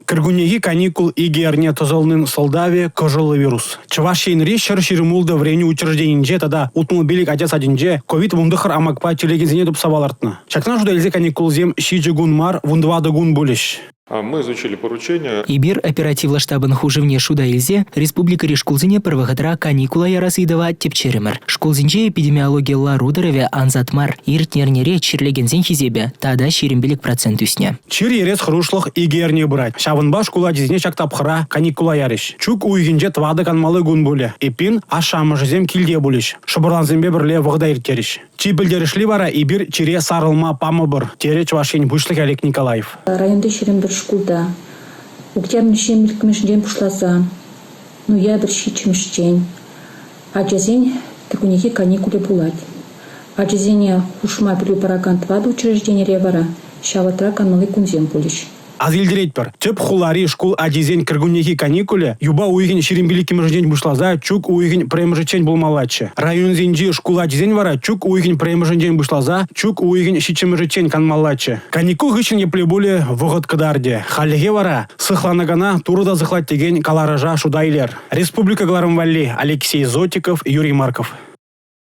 Кыргунеги каникул игерне тозолнын солдаве кожолы вирус. Чувашинри шыр-шырмулды врени учрежденинже тада утмобилик адя садинже ковид вундыхыр амакпа телегензине дупсабалартна. Чакна жуда элзе каникул зем шиджи гун мар вундвады гун булиш. Мы изучили поручение. Ибир оперативла штабын хужевне шуда илзе, республика решкулзине первыгатра каникула ярасыдова тепчеремер. Шкулзинже эпидемиология ларудерове анзатмар, иртнернере чирлегензен хизебе, тада ширембелик процент үсне. Чир ерес хрушлых игерне брать. Шавынба шкула дизне чактапхыра каникула яриш. Чук уйгинже твады канмалы гун буле. Эпин ашамыжызем килде булиш. Шыбырланзембе бірле вғыда ирттериш. Чи білдерішли бара ибир чире сарылма памыбыр. Тере чувашень бушлык Олег Николаев. Районда ширембер шкулда. Октябрь шемилкмешден пушласа. Ноябрь шичмешчен. Аджазень кыргунеги каникуле булать. Аджазене хушма пилю паракан твады учреждение ревара. Шаватра каналы кунзем булиш. Азилдиретпер. Теп хулари шкул адизен кыргунеги каникуле юба уйгин ширембелики мыжден бушлаза чук уйгин премжечен булмалачы. Район зенджи шкул адизен вара чук уйгин премжен бушлаза чук уйгин шичемжечен канмалачы. Каникул гычен еплебуле вогот кадарде. Халеге вара сыхланагана турда зыхлат деген калаража шудайлер. Республика Гларамвалли Алексей Зотиков, Юрий Марков.